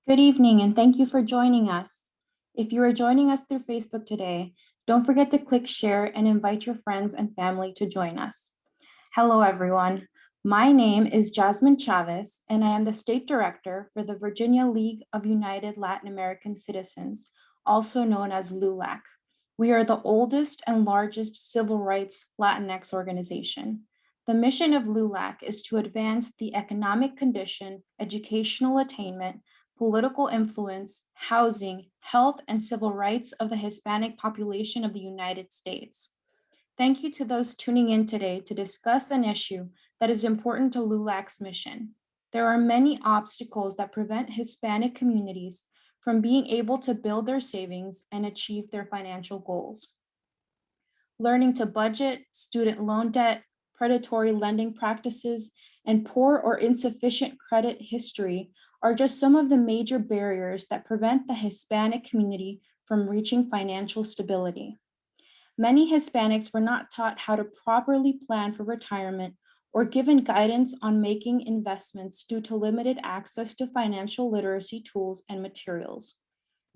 Good evening, and thank you for joining us. If you are joining us through Facebook today, don't forget to click share and invite your friends and family to join us. Hello, everyone. My name is Jasmin Chavez, and I am the State Director for the Virginia League of United Latin American Citizens, also known as LULAC. We are the oldest and largest civil rights Latinx organization. The mission of LULAC is to advance the economic condition, educational attainment, political influence, housing, health, and civil rights of the Hispanic population of the United States. Thank you to those tuning in today to discuss an issue that is important to LULAC's mission. There are many obstacles that prevent Hispanic communities from being able to build their savings and achieve their financial goals. Learning to budget, student loan debt, predatory lending practices, and poor or insufficient credit history are just some of the major barriers that prevent the Hispanic community from reaching financial stability. Many Hispanics were not taught how to properly plan for retirement or given guidance on making investments due to limited access to financial literacy tools and materials.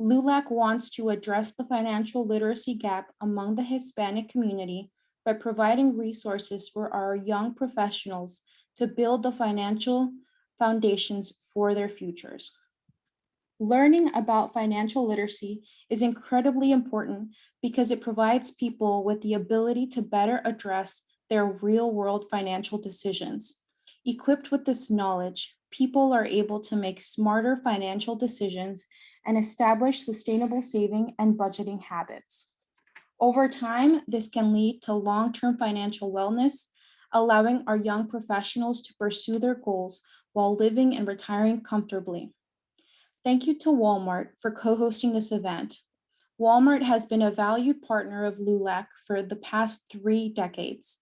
LULAC wants to address the financial literacy gap among the Hispanic community by providing resources for our young professionals to build the financial foundations for their futures. Learning about financial literacy is incredibly important because it provides people with the ability to better address their real-world financial decisions. Equipped with this knowledge, people are able to make smarter financial decisions and establish sustainable saving and budgeting habits. Over time, this can lead to long-term financial wellness, allowing our young professionals to pursue their goals while living and retiring comfortably. Thank you to Walmart for co-hosting this event. Walmart has been a valued partner of LULAC for the past 3 decades.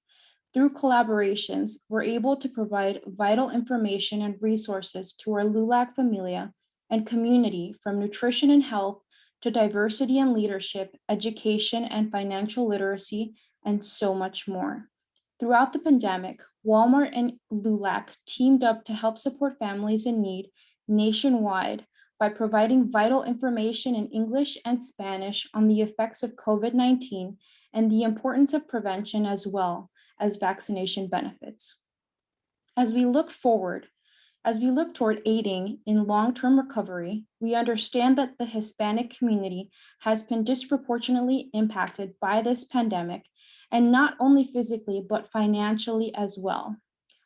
Through collaborations, we're able to provide vital information and resources to our LULAC familia and community, from nutrition and health to diversity and leadership, education and financial literacy, and so much more. Throughout the pandemic, Walmart and LULAC teamed up to help support families in need nationwide by providing vital information in English and Spanish on the effects of COVID-19 and the importance of prevention as well as vaccination benefits. As we look forward, as we look toward aiding in long-term recovery, we understand that the Hispanic community has been disproportionately impacted by this pandemic, and not only physically, but financially as well.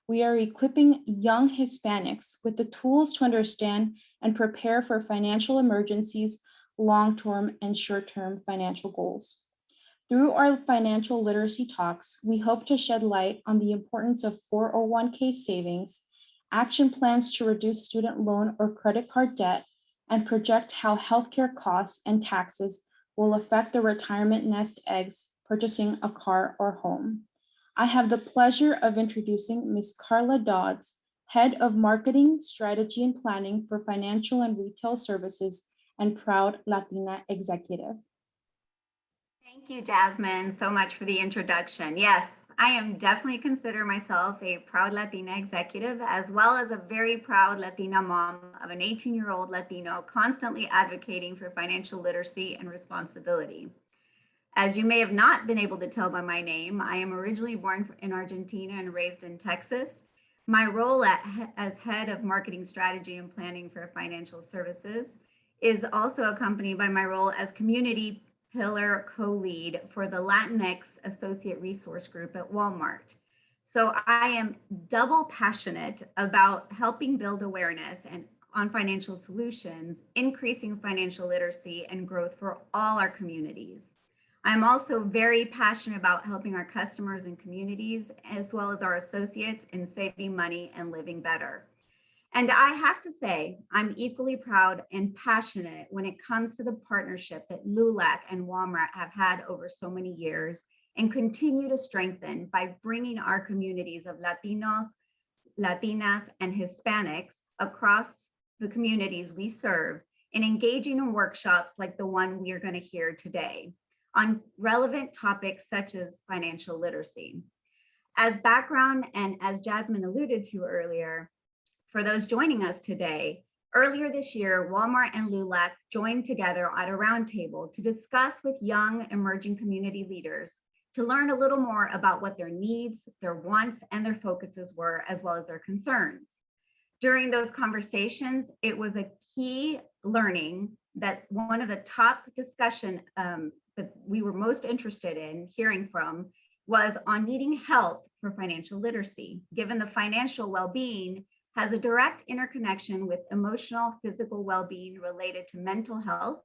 We are equipping young Hispanics with the tools to understand and prepare for financial emergencies, long-term and short-term financial goals. Through our financial literacy talks, we hope to shed light on the importance of 401k savings, action plans to reduce student loan or credit card debt, and project how healthcare costs and taxes will affect the retirement nest eggs purchasing a car or home. I have the pleasure of introducing Ms. Carla Dodds, Head of Marketing, Strategy, and Planning for Financial and Retail Services and proud Latina executive. Thank you, Jasmine, so much for the introduction. Yes, I am definitely consider myself a proud Latina executive, as well as a very proud Latina mom of an 18-year-old Latino constantly advocating for financial literacy and responsibility. As you may have not been able to tell by my name, I am originally born in Argentina and raised in Texas. My role as head of marketing strategy and planning for financial services is also accompanied by my role as community pillar co-lead for the Latinx Associate Resource Group at Walmart. So I am double passionate about helping build awareness and on financial solutions, increasing financial literacy and growth for all our communities. I'm also very passionate about helping our customers and communities, as well as our associates, in saving money and living better. And I have to say, I'm equally proud and passionate when it comes to the partnership that LULAC and Walmart have had over so many years and continue to strengthen by bringing our communities of Latinos, Latinas, and Hispanics across the communities we serve and engaging in workshops like the one we are going to hear today on relevant topics such as financial literacy. As background, and as Jasmine alluded to earlier, for those joining us today, Earlier this year, Walmart and LULAC joined together at a roundtable to discuss with young emerging community leaders to learn a little more about what their needs, their wants, and their focuses were, as well as their concerns. During those conversations, it was a key learning that one of the top discussion that we were most interested in hearing from was on needing help for financial literacy, given the financial well-being has a direct interconnection with emotional, physical well-being related to mental health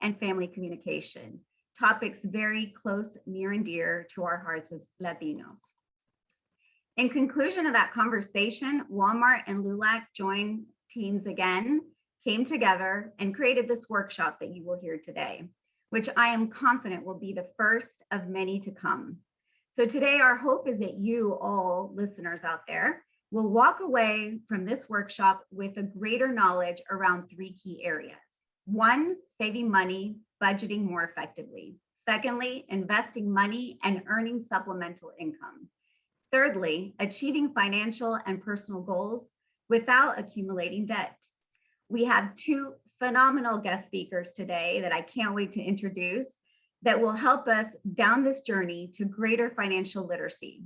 and family communication, topics very close, near and dear to our hearts as Latinos. In conclusion of that conversation, Walmart and LULAC joined teams again, came together and created this workshop that you will hear today, which I am confident will be the first of many to come. So today, our hope is that you all listeners out there will walk away from this workshop with a greater knowledge around 3 key areas. 1, saving money, budgeting more effectively. Secondly, investing money and earning supplemental income. Thirdly, achieving financial and personal goals without accumulating debt. We have 2 phenomenal guest speakers today that I can't wait to introduce that will help us down this journey to greater financial literacy.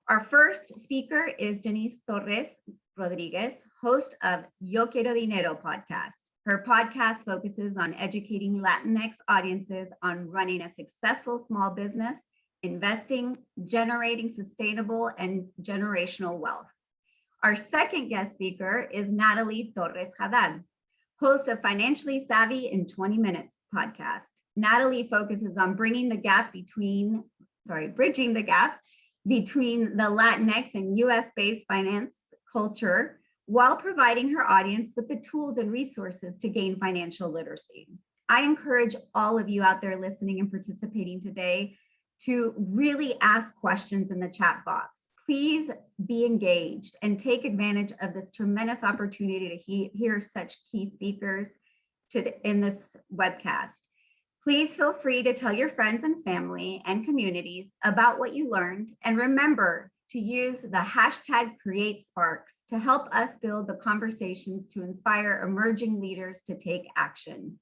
Our first speaker is Jannese Torres-Rodriguez, host of Yo Quiero Dinero podcast. Her podcast focuses on educating Latinx audiences on running a successful small business, investing, generating sustainable and generational wealth. Our second guest speaker is Natalie Torres-Haddad, host of Financially Savvy in 20 Minutes podcast. Natalie focuses on bridging the gap between the Latinx and US-based finance culture while providing her audience with the tools and resources to gain financial literacy. I encourage all of you out there listening and participating today to really ask questions in the chat box. Please be engaged and take advantage of this tremendous opportunity to hear such key speakers in this webcast. Please feel free to tell your friends and family and communities about what you learned, and remember to use the hashtag #CreateSparks to help us build the conversations to inspire emerging leaders to take action.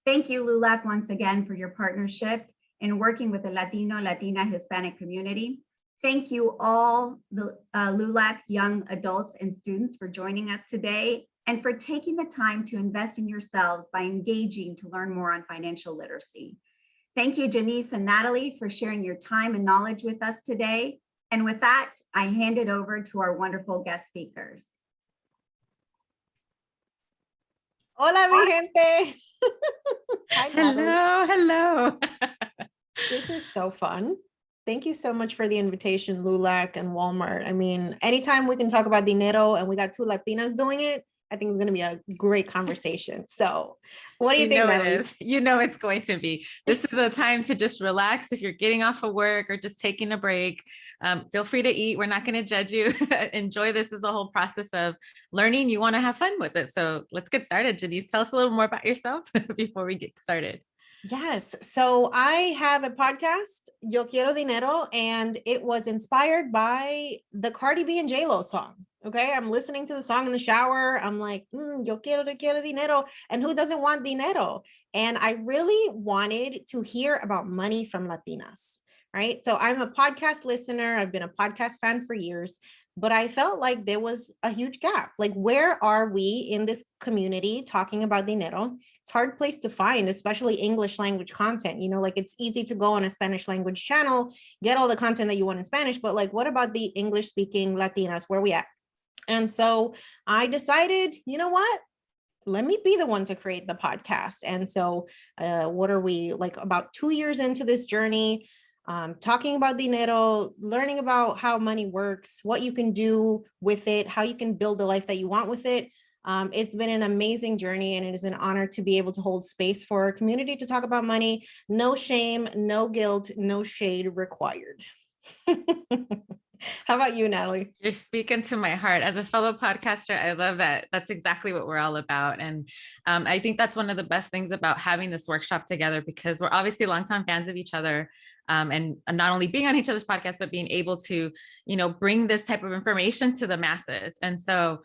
Thank you, LULAC, once again for your partnership in working with the Latino, Latina, Hispanic community. Thank you all the LULAC young adults and students for joining us today and for taking the time to invest in yourselves by engaging to learn more on financial literacy. Thank you, Jannese and Natalie, for sharing your time and knowledge with us today. And with that, I hand it over to our wonderful guest speakers. Hola, mi gente. Hi, Hello, hello. This is so fun. Thank you so much for the invitation, LULAC and Walmart. I mean, anytime we can talk about dinero and we got 2 Latinas doing it, I think it's going to be a great conversation. So what do you think, Natalie? It is. You know it's going to be. This is a time to just relax. If you're getting off of work or just taking a break, feel free to eat. We're not going to judge you. Enjoy this as a whole process of learning. You want to have fun with it. So let's get started. Jannese, tell us a little more about yourself before we get started. Yes. So I have a podcast, Yo Quiero Dinero, and it was inspired by the Cardi B and J-Lo song. Okay. I'm listening to the song in the shower. I'm like, yo quiero dinero. And who doesn't want dinero? And I really wanted to hear about money from Latinas, right? So I'm a podcast listener. I've been a podcast fan for years, but I felt like there was a huge gap. Like, where are we in this community talking about dinero? It's a hard place to find, especially English language content. You know, like, it's easy to go on a Spanish language channel, get all the content that you want in Spanish, but like, what about the English speaking Latinas? Where are we at? And so I decided, you know what? Let me be the one to create the podcast. And so what are we, like, about 2 years into this journey, talking about dinero, learning about how money works, what you can do with it, how you can build the life that you want with it. It's been an amazing journey, and it is an honor to be able to hold space for our community to talk about money. No shame, no guilt, no shade required. How about you, Natalie? You're speaking to my heart. As a fellow podcaster, I love that. That's exactly what we're all about. And I think that's one of the best things about having this workshop together, because we're obviously longtime fans of each other. and not only being on each other's podcasts, but being able to, bring this type of information to the masses. And so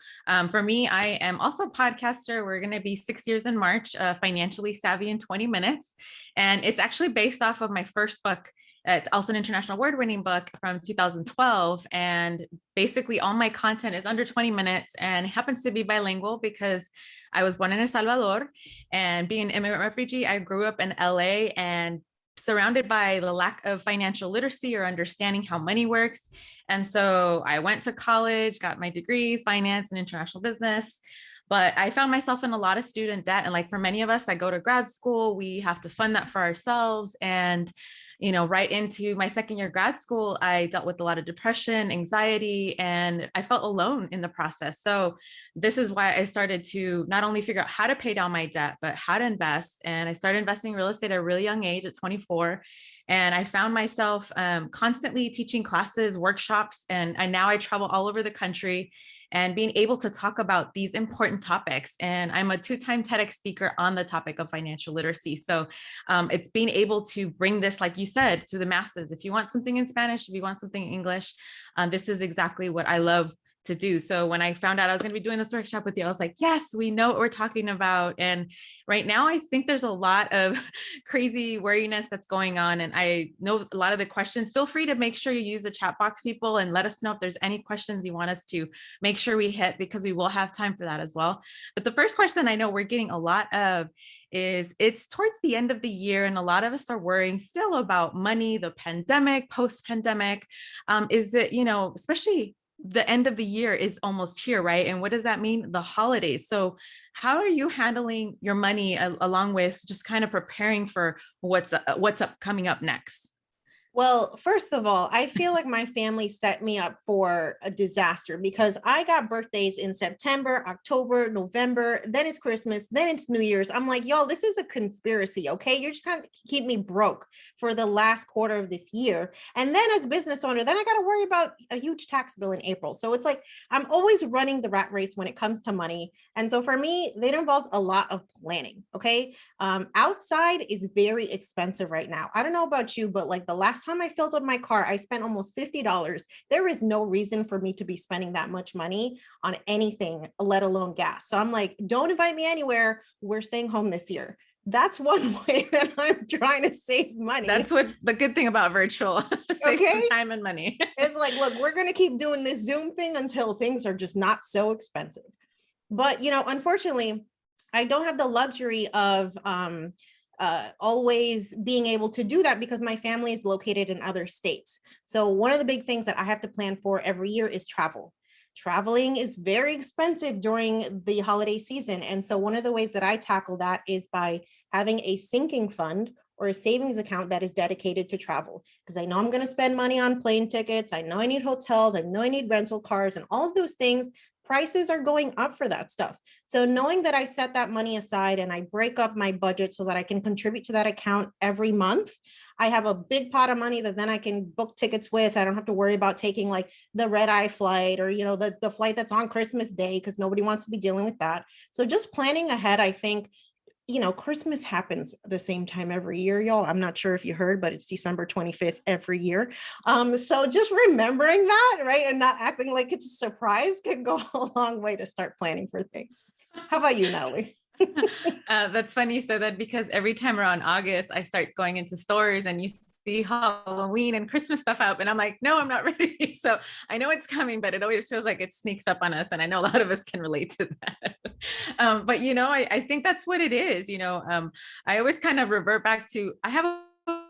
for me, I am also a podcaster. We're going to be 6 years in March, Financially Savvy in 20 Minutes. And it's actually based off of my first book. It's also an international award-winning book from 2012. And basically all my content is under 20 minutes and it happens to be bilingual because I was born in El Salvador, and being an immigrant refugee, I grew up in LA and surrounded by the lack of financial literacy or understanding how money works. And so I went to college, got my degrees, finance and international business. But I found myself in a lot of student debt. And like for many of us that go to grad school, we have to fund that for ourselves. And right into my second year grad school, I dealt with a lot of depression, anxiety, and I felt alone in the process. So this is why I started to not only figure out how to pay down my debt, but how to invest. And I started investing in real estate at a really young age, at 24. And I found myself constantly teaching classes, workshops, and now I travel all over the country and being able to talk about these important topics. And I'm a 2-time TEDx speaker on the topic of financial literacy. So it's being able to bring this, like you said, to the masses. If you want something in Spanish, if you want something in English, this is exactly what I love to do. So when I found out I was going to be doing this workshop with you, I was like, yes, we know what we're talking about. And right now, I think there's a lot of crazy worriness that's going on. And I know a lot of the questions. Feel free to make sure you use the chat box, people, and let us know if there's any questions you want us to make sure we hit, because we will have time for that as well. But the first question I know we're getting a lot of is, it's towards the end of the year and a lot of us are worrying still about money, the pandemic, post-pandemic. Is it, especially the end of the year is almost here, right? And what does that mean? The holidays. So how are you handling your money along with just kind of preparing for what's up coming up next? Well, first of all, I feel like my family set me up for a disaster because I got birthdays in September, October, November, then it's Christmas, then it's New Year's. I'm like, y'all, this is a conspiracy, okay? You're just trying to keep me broke for the last quarter of this year. And then as a business owner, then I got to worry about a huge tax bill in April. So it's like, I'm always running the rat race when it comes to money. And so for me, it involves a lot of planning, okay? Outside is very expensive right now. I don't know about you, but like the last time I filled up my car, I spent almost $50. There is no reason for me to be spending that much money on anything, let alone gas. So I'm like, don't invite me anywhere. We're staying home this year. That's one way that I'm trying to save money. That's what the good thing about virtual, save some time and money. It's like, look, we're going to keep doing this Zoom thing until things are just not so expensive. But, unfortunately, I don't have the luxury of always being able to do that because my family is located in other states. So one of the big things that I have to plan for every year is travel. Traveling is very expensive during the holiday season. And so one of the ways that I tackle that is by having a sinking fund or a savings account that is dedicated to travel. Because I know I'm going to spend money on plane tickets. I know I need hotels. I know I need rental cars and all of those things. Prices are going up for that stuff. So knowing that I set that money aside and I break up my budget so that I can contribute to that account every month, I have a big pot of money that then I can book tickets with. I don't have to worry about taking like the red-eye flight or, the flight that's on Christmas Day because nobody wants to be dealing with that. So just planning ahead, I think, Christmas happens the same time every year, y'all. I'm not sure if you heard, but it's December 25th every year. So just remembering that, right, and not acting like it's a surprise can go a long way to start planning for things. How about you, Natalie? That's funny you said that because every time around August, I start going into stores and you see Halloween and Christmas stuff up and I'm like, no, I'm not ready. So I know it's coming, but it always feels like it sneaks up on us. And I know a lot of us can relate to that. But, I think that's what it is. I always kind of revert back to, I have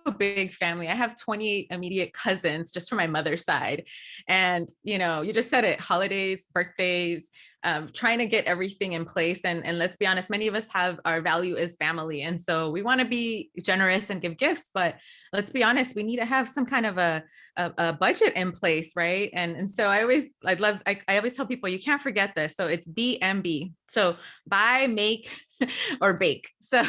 a big family. I have 28 immediate cousins just from my mother's side. And, you just said it, holidays, birthdays, trying to get everything in place. And let's be honest, many of us have our value as family. And so we want to be generous and give gifts, but let's be honest, we need to have some kind of a budget in place, right? And so I always tell people, you can't forget this. So it's BMB. So buy, make, or bake. So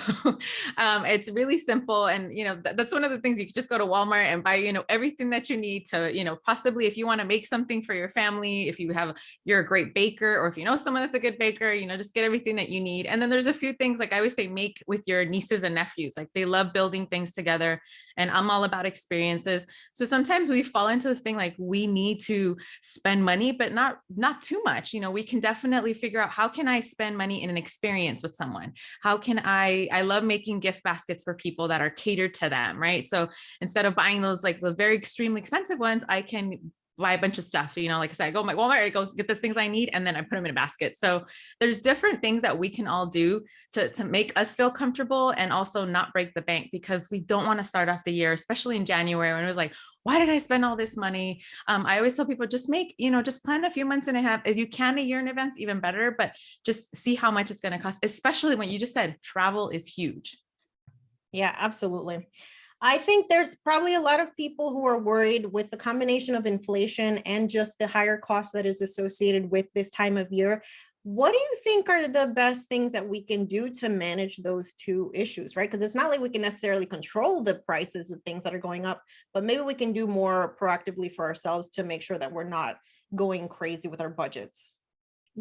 it's really simple. And, that's one of the things. You can just go to Walmart and buy, everything that you need to, possibly if you want to make something for your family, if you're a great baker, or if you know someone that's a good baker, just get everything that you need. And then there's a few things, like I always say, make with your nieces and nephews. Like they love building things together. and I'm all about experiences. So sometimes we fall into this thing like we need to spend money, but not too much. We can definitely figure out, how can I spend money in an experience with someone? How can I love making gift baskets for people that are catered to them, right? So instead of buying those like the very extremely expensive ones, I can buy a bunch of stuff, like I said, I go to my Walmart, I go get the things I need, and then I put them in a basket. So there's different things that we can all do to make us feel comfortable and also not break the bank, because we don't want to start off the year, especially in January, when it was like, why did I spend all this money? I always tell people, just just plan a few months and a half. If you can, a year in advance, even better, but just see how much it's going to cost, especially when you just said travel is huge. Yeah, absolutely. I think there's probably a lot of people who are worried with the combination of inflation and just the higher cost that is associated with this time of year. What do you think are the best things that we can do to manage those two issues, right? Because it's not like we can necessarily control the prices of things that are going up, but maybe we can do more proactively for ourselves to make sure that we're not going crazy with our budgets.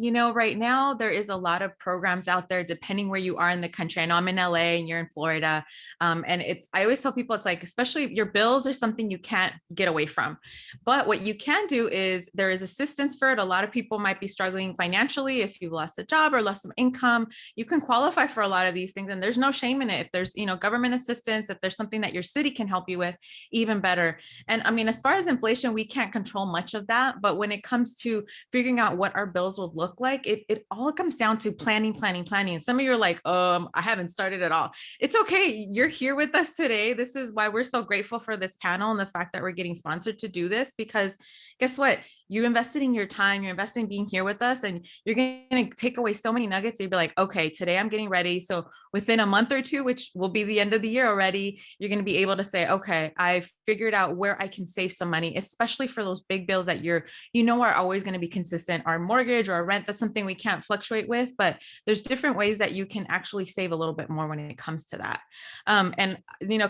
Right now there is a lot of programs out there, depending where you are in the country. I know I'm in LA and you're in Florida. And I always tell people, it's like, especially your bills are something you can't get away from. But what you can do is there is assistance for it. A lot of people might be struggling financially. If you've lost a job or lost some income, you can qualify for a lot of these things. And there's no shame in it. If there's, government assistance, if there's something that your city can help you with, even better. And I mean, as far as inflation, we can't control much of that. But when it comes to figuring out what our bills will look like, it all comes down to planning. And some of you are like, I haven't started at all. It's okay. You're here with us today. This is why we're so grateful for this panel and the fact that we're getting sponsored to do this, because guess what? You invested in your time, you're investing in being here with us, and you're going to take away so many nuggets. You'll be like, okay, today I'm getting ready. So within a month or two, which will be the end of the year already, you're going to be able to say, okay, I've figured out where I can save some money, especially for those big bills that are always going to be consistent. Our mortgage or our rent, that's something we can't fluctuate with, but there's different ways that you can actually save a little bit more when it comes to that. And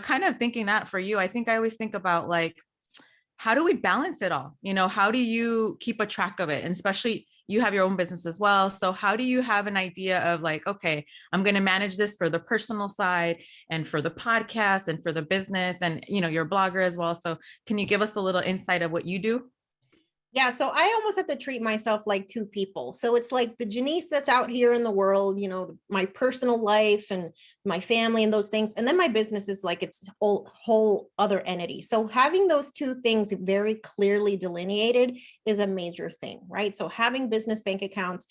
kind of thinking that for you, I think I always think about like, how do we balance it all? How do you keep a track of it? And especially you have your own business as well. So how do you have an idea of like, okay, I'm going to manage this for the personal side and for the podcast and for the business, and, you're a blogger as well. So can you give us a little insight of what you do? Yeah, so I almost have to treat myself like two people. So it's like the Jannese that's out here in the world, my personal life and my family and those things. And then my business is like its whole other entity. So having those two things very clearly delineated is a major thing, right? So having business bank accounts,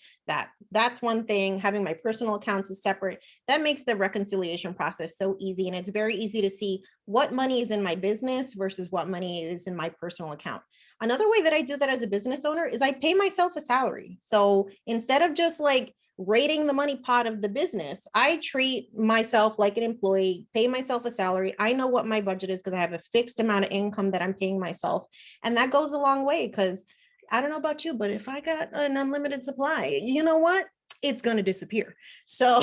that's one thing. Having my personal accounts is separate. That makes the reconciliation process so easy. And it's very easy to see what money is in my business versus what money is in my personal account. Another way that I do that as a business owner is I pay myself a salary. So instead of just like rating the money pot of the business, I treat myself like an employee, pay myself a salary. I know what my budget is because I have a fixed amount of income that I'm paying myself. And that goes a long way, because I don't know about you, but if I got an unlimited supply, you know what? It's going to disappear. So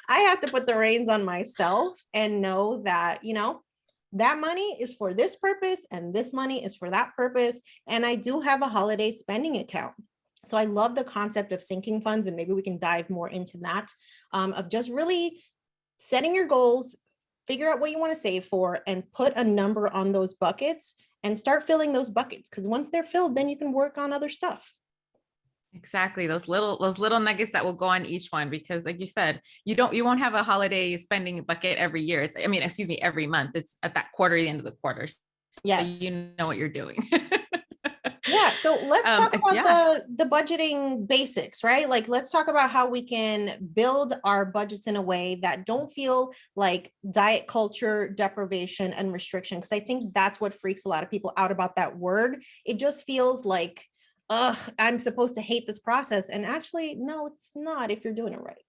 I have to put the reins on myself and know that, that money is for this purpose and this money is for that purpose. And I do have a holiday spending account. So I love the concept of sinking funds, and maybe we can dive more into that, of just really setting your goals, figure out what you want to save for, and put a number on those buckets and start filling those buckets. Because once they're filled, then you can work on other stuff. Exactly. Those little nuggets that will go on each one, because like you said, you won't have a holiday spending bucket every year. Every month. It's at that quarter, the end of the quarter. So Yes. you know what you're doing. Yeah. So let's talk about the budgeting basics, right? Like, let's talk about how we can build our budgets in a way that don't feel like diet culture, deprivation, and restriction. Because I think that's what freaks a lot of people out about that word. It just feels like, I'm supposed to hate this process. And actually, no, it's not if you're doing it right.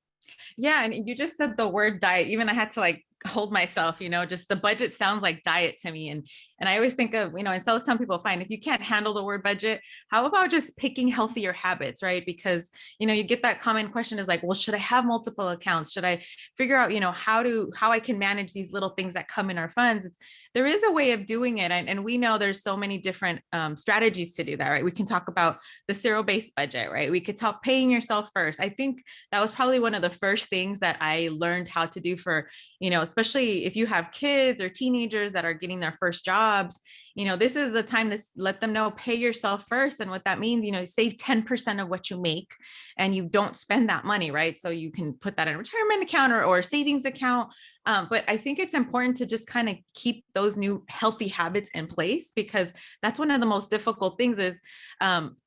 Yeah. And you just said the word diet. Even I had to like hold myself, just the budget sounds like diet to me. And I always think of, and so some people, fine, if you can't handle the word budget, how about just picking healthier habits, right? Because, you get that common question is like, well, should I have multiple accounts? Should I figure out, how I can manage these little things that come in our funds? there is a way of doing it. And we know there's so many different strategies to do that, right? We can talk about the zero-based budget, right? We could talk paying yourself first. I think that was probably one of the first things that I learned how to do for, especially if you have kids or teenagers that are getting their first jobs. This is the time to let them know, pay yourself first. And what that means, save 10% of what you make and you don't spend that money, right? So you can put that in a retirement account or a savings account. But I think it's important to just kind of keep those new healthy habits in place, because that's one of the most difficult things is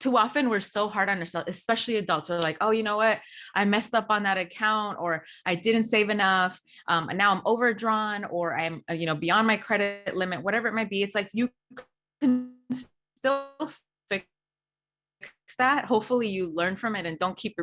too often we're so hard on ourselves, especially adults. We're like, oh, you know what? I messed up on that account, or I didn't save enough. And now I'm overdrawn, or I'm, beyond my credit limit, whatever it might be. It's like you can still fix that. Hopefully you learn from it and don't keep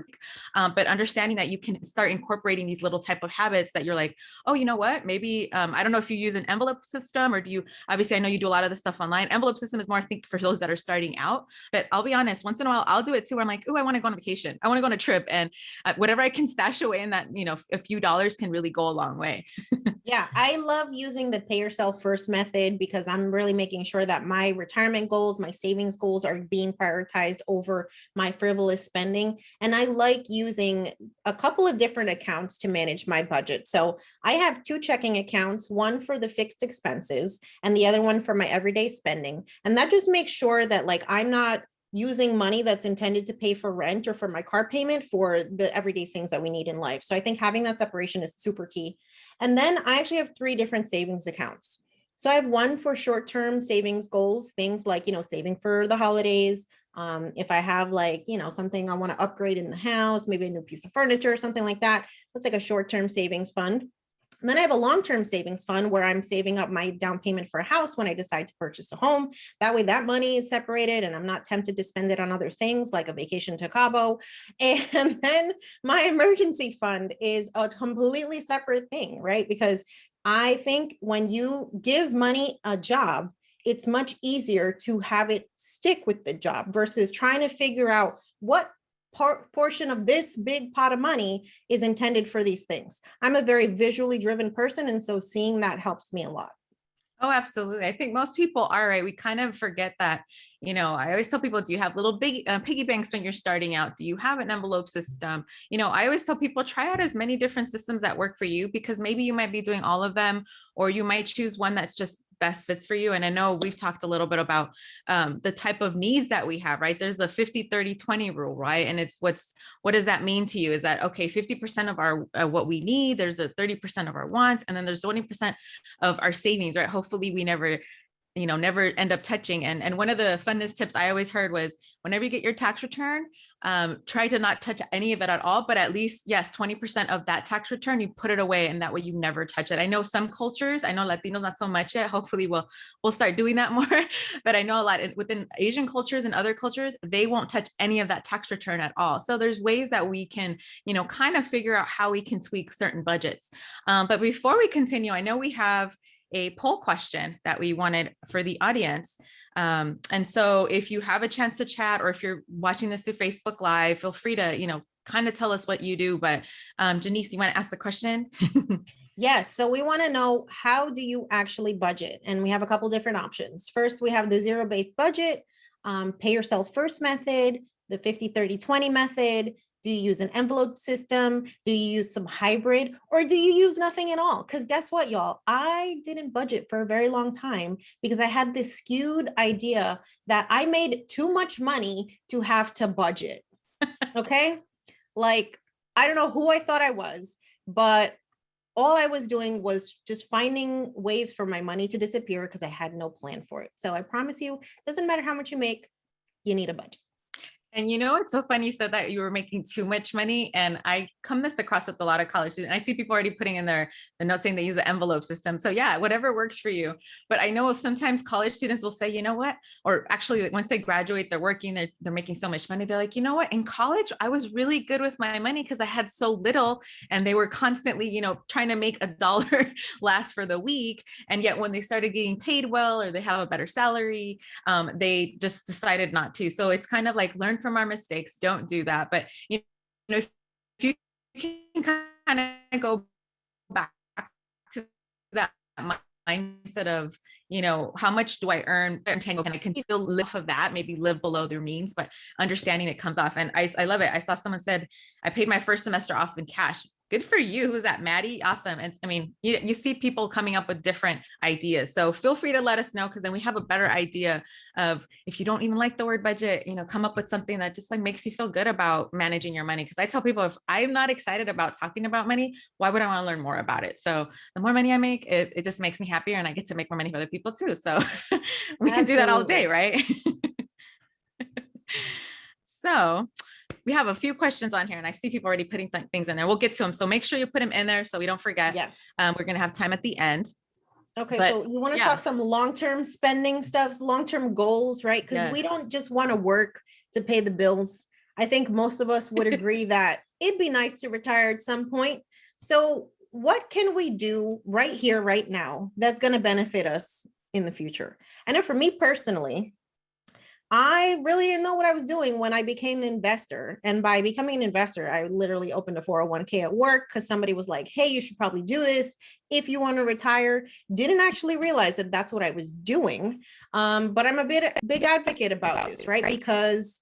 but understanding that you can start incorporating these little type of habits that you're like, oh, you know what, maybe I don't know if you use an envelope system, or do you, obviously I know you do a lot of this stuff online. Envelope system is more, I think, for those that are starting out, but I'll be honest, once in a while I'll do it too, where I'm like, oh, I want to go on vacation, I want to go on a trip, and whatever I can stash away in that, a few dollars can really go a long way. Yeah, I love using the pay yourself first method, because I'm really making sure that my retirement goals, my savings goals are being prioritized over my frivolous spending. And I like using a couple of different accounts to manage my budget. So I have 2 checking accounts, one for the fixed expenses and the other one for my everyday spending. And that just makes sure that I'm not using money that's intended to pay for rent or for my car payment for the everyday things that we need in life. So I think having that separation is super key. And then I actually have 3 different savings accounts. So I have one for short-term savings goals, things like, saving for the holidays. If I have something I want to upgrade in the house, maybe a new piece of furniture or something like that, that's like a short-term savings fund. And then I have a long-term savings fund where I'm saving up my down payment for a house when I decide to purchase a home. That way that money is separated and I'm not tempted to spend it on other things like a vacation to Cabo. And then my emergency fund is a completely separate thing, right? Because I think when you give money a job, it's much easier to have it stick with the job versus trying to figure out what portion of this big pot of money is intended for these things. I'm a very visually driven person, and so seeing that helps me a lot. Oh, absolutely. I think most people are, right. We kind of forget that, I always tell people, do you have little big piggy banks when you're starting out? Do you have an envelope system? I always tell people, try out as many different systems that work for you, because maybe you might be doing all of them, or you might choose one that's just best fits for you. And I know we've talked a little bit about the type of needs that we have, right? There's the 50-30-20 rule, right? And it's what does that mean to you? Is that, okay, 50% of our what we need, there's a 30% of our wants, and then there's 20% of our savings, right? Hopefully we never end up touching. And one of the funnest tips I always heard was, whenever you get your tax return, try to not touch any of it at all, but at least, yes, 20% of that tax return, you put it away, and that way you never touch it. I know some cultures, I know Latinos, not so much yet. Hopefully we'll start doing that more, but I know a lot within Asian cultures and other cultures, they won't touch any of that tax return at all. So there's ways that we can, kind of figure out how we can tweak certain budgets. But before we continue, I know we have a poll question that we wanted for the audience. And so if you have a chance to chat, or if you're watching this through Facebook Live, feel free to, kind of tell us what you do. But Jannese, you want to ask the question? Yes. So we want to know, how do you actually budget? And we have a couple different options. First, we have the zero-based budget, pay yourself first method, the 50-30-20 method. Do you use an envelope system? Do you use some hybrid, or do you use nothing at all? Because guess what, y'all? I didn't budget for a very long time because I had this skewed idea that I made too much money to have to budget. Okay. I don't know who I thought I was, but all I was doing was just finding ways for my money to disappear because I had no plan for it. So I promise you, it doesn't matter how much you make, you need a budget. And it's so funny you said that you were making too much money. And I come this across with a lot of college students. I see people already putting in the note saying they use an envelope system. So yeah, whatever works for you. But I know sometimes college students will say, you know what, or actually once they graduate, they're working, they're making so much money. They're like, you know what, in college, I was really good with my money because I had so little, and they were constantly, trying to make a dollar last for the week. And yet when they started getting paid well, or they have a better salary, they just decided not to. So it's kind of like, learn from our mistakes, don't do that. But if you can kind of go back to that mindset of, how much do I earn? And I can still live off of that, maybe live below their means, but understanding it comes off. And I love it. I saw someone said, I paid my first semester off in cash. Good for you. Who's that? Maddie? Awesome. And I mean, you see people coming up with different ideas. So feel free to let us know, because then we have a better idea of, if you don't even like the word budget, come up with something that just like makes you feel good about managing your money. Because I tell people, if I'm not excited about talking about money, why would I want to learn more about it? So the more money I make, it just makes me happier, and I get to make more money for other people too. So we can do that all day, right? So we have a few questions on here, and I see people already putting things in there. We'll get to them. So make sure you put them in there so we don't forget. Yes. We're going to have time at the end. Okay. But, so you want to talk some long-term spending stuff, long-term goals, right? Because we don't just want to work to pay the bills. I think most of us would agree that it'd be nice to retire at some point. So what can we do right here, right now, that's going to benefit us in the future? I know for me personally, I really didn't know what I was doing when I became an investor. And by becoming an investor, I literally opened a 401k at work because somebody was like, hey, you should probably do this if you want to retire. Didn't actually realize that that's what I was doing. But I'm a big advocate about this, right? Because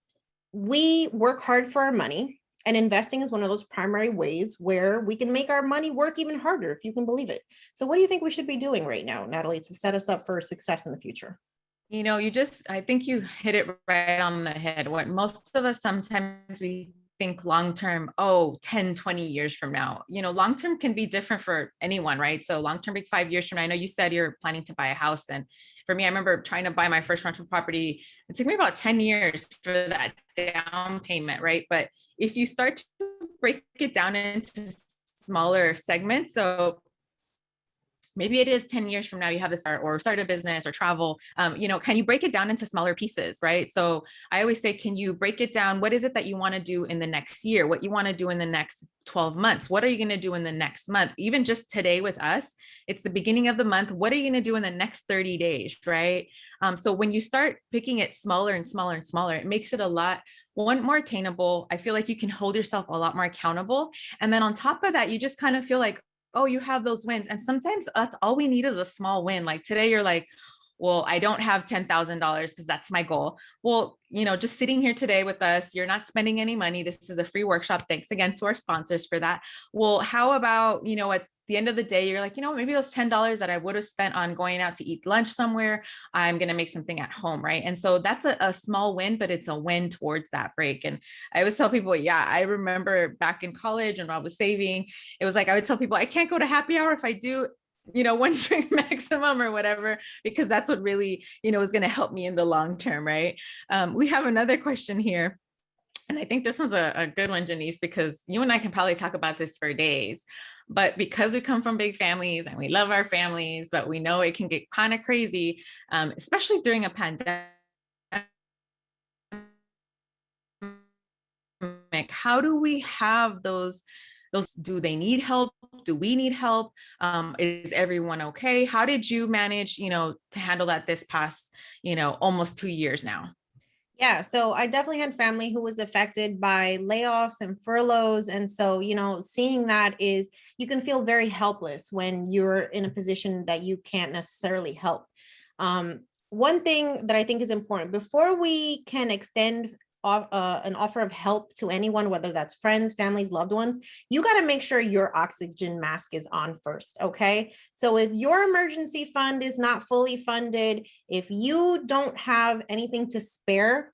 we work hard for our money, and investing is one of those primary ways where we can make our money work even harder, if you can believe it. So what do you think we should be doing right now, Natalie, to set us up for success in the future? I think you hit it right on the head. What most of us, sometimes we think long-term, 10, 20 years from now, long-term can be different for anyone, right? So long-term, big 5 years from now, I know you said you're planning to buy a house. And for me, I remember trying to buy my first rental property. It took me about 10 years for that down payment, right? But if you start to break it down into smaller segments, so maybe it is 10 years from now, you have this start a business or travel, can you break it down into smaller pieces, right? So I always say, can you break it down? What is it that you want to do in the next year? What you want to do in the next 12 months? What are you going to do in the next month? Even just today with us, it's the beginning of the month. What are you going to do in the next 30 days, right? So when you start picking it smaller and smaller and smaller, it makes it a lot more attainable. I feel like you can hold yourself a lot more accountable. And then on top of that, you just kind of feel like, oh, you have those wins. And sometimes that's all we need is a small win. Like today, you're like, well, I don't have $10,000 because that's my goal. Well, just sitting here today with us, you're not spending any money. This is a free workshop. Thanks again to our sponsors for that. Well, how about, at the end of the day, you're like, maybe those $10 that I would have spent on going out to eat lunch somewhere, I'm going to make something at home. Right. And so that's a small win, but it's a win towards that break. And I always tell people, I remember back in college when I was saving, it was like, I would tell people, I can't go to happy hour if I do, one drink maximum or whatever, because that's what really, is going to help me in the long term. Right. We have another question here. And I think this was a good one, Jannese, because you and I can probably talk about this for days. But because we come from big families and we love our families, but we know it can get kind of crazy, especially during a pandemic. How do we have those, do they need help? Do we need help? Is everyone okay? How did you manage, to handle that this past, almost 2 years now? Yeah, so I definitely had family who was affected by layoffs and furloughs. And so, seeing that is, you can feel very helpless when you're in a position that you can't necessarily help. One thing that I think is important before we can extend an offer of help to anyone, whether that's friends, families, loved ones, you got to make sure your oxygen mask is on first. Okay. So if your emergency fund is not fully funded, if you don't have anything to spare,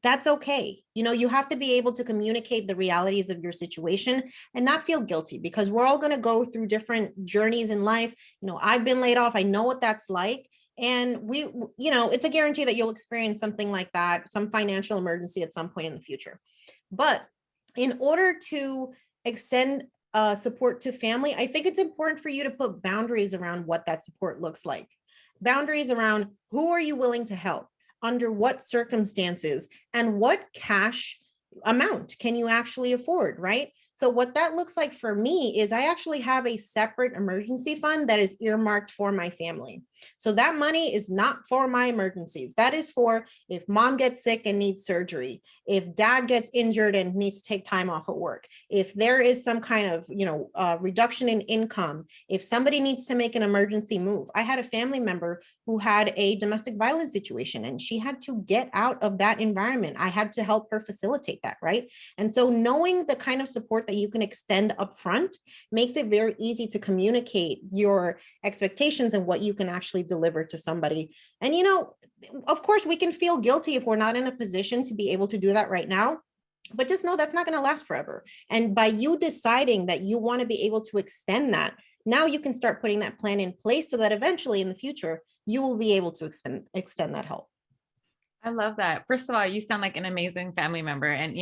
that's okay. You have to be able to communicate the realities of your situation and not feel guilty, because we're all going to go through different journeys in life. I've been laid off. I know what that's like. And it's a guarantee that you'll experience something like that, some financial emergency at some point in the future. But in order to extend support to family, I think it's important for you to put boundaries around what that support looks like. Boundaries around who are you willing to help, under what circumstances, and what cash amount can you actually afford, right? So what that looks like for me is I actually have a separate emergency fund that is earmarked for my family. So that money is not for my emergencies. That is for if mom gets sick and needs surgery, if dad gets injured and needs to take time off at work, if there is some kind of, reduction in income, if somebody needs to make an emergency move. I had a family member who had a domestic violence situation and she had to get out of that environment. I had to help her facilitate that, right? And so knowing the kind of support that you can extend upfront makes it very easy to communicate your expectations and what you can actually deliver to somebody. And, of course, we can feel guilty if we're not in a position to be able to do that right now. But just know that's not going to last forever. And by you deciding that you want to be able to extend that, now you can start putting that plan in place so that eventually in the future, you will be able to extend that help. I love that. First of all, you sound like an amazing family member. And,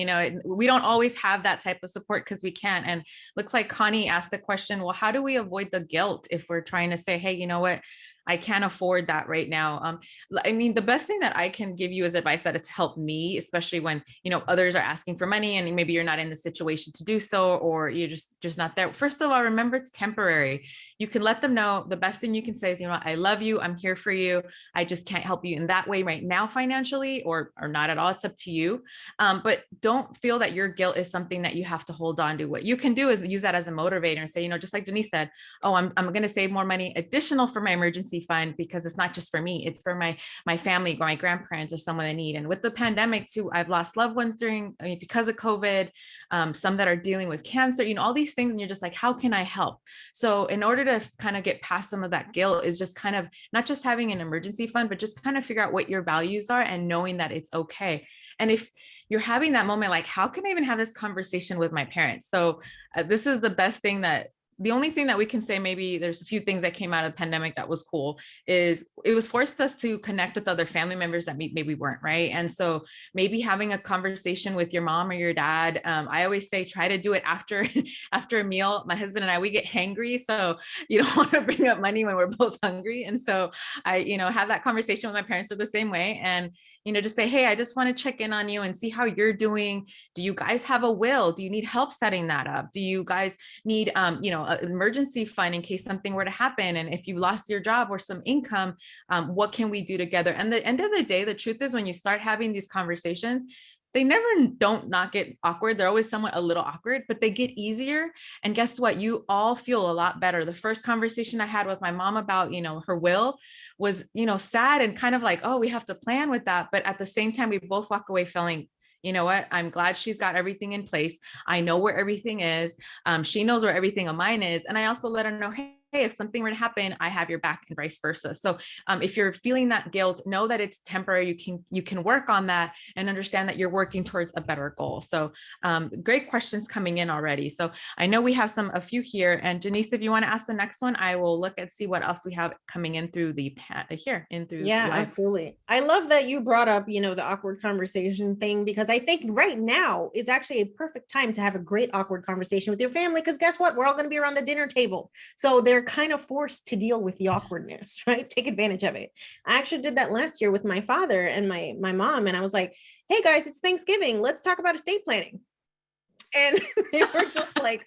we don't always have that type of support because we can't. And looks like Connie asked the question, well, how do we avoid the guilt if we're trying to say, hey, you know what? I can't afford that right now. The best thing that I can give you is advice that it's helped me, especially when, others are asking for money and maybe you're not in the situation to do so, or you're just not there. First of all, remember it's temporary. You can let them know. The best thing you can say is, I love you. I'm here for you. I just can't help you in that way right now financially or not at all. It's up to you. But don't feel that your guilt is something that you have to hold on to. What you can do is use that as a motivator and say, just like Jannese said, oh, I'm going to save more money additional for my emergency fund because it's not just for me, it's for my family or my grandparents or someone in need. And with the pandemic too, I've lost loved ones because of COVID, some that are dealing with cancer, all these things. And you're just like, how can I help? So in order to kind of get past some of that guilt is just kind of not just having an emergency fund, but just kind of figure out what your values are and knowing that it's okay. And if you're having that moment, like, how can I even have this conversation with my parents? So this is the best thing the only thing that we can say, maybe there's a few things that came out of the pandemic that was cool, is it was forced us to connect with other family members that maybe weren't, right? And so maybe having a conversation with your mom or your dad. I always say, try to do it after a meal. My husband and I, we get hangry. So you don't want to bring up money when we're both hungry. And so I, have that conversation with my parents are the same way. And, just say, hey, I just want to check in on you and see how you're doing. Do you guys have a will? Do you need help setting that up? Do you guys need, an emergency fund in case something were to happen? And if you lost your job or some income, what can we do together? And the end of the day, the truth is when you start having these conversations, they don't not get awkward. They're always somewhat a little awkward, but they get easier. And guess what? You all feel a lot better. The first conversation I had with my mom about, her will was, sad and kind of like, oh, we have to plan with that. But at the same time, we both walk away feeling, you know what? I'm glad she's got everything in place. I know where everything is. She knows where everything of mine is. And I also let her know, hey, if something were to happen, I have your back and vice versa. So if you're feeling that guilt, know that it's temporary. You can work on that and understand that you're working towards a better goal. So great questions coming in already. So I know we have a few here, and Jannese, if you want to ask the next one, I will look and see what else we have coming in through Yeah, absolutely. I love that you brought up, the awkward conversation thing, because I think right now is actually a perfect time to have a great awkward conversation with your family. Because guess what? We're all going to be around the dinner table. So they're kind of forced to deal with the awkwardness, right? Take advantage of it. I actually did that last year with my father and my mom. And I was like, hey guys, it's Thanksgiving. Let's talk about estate planning. And they were just like,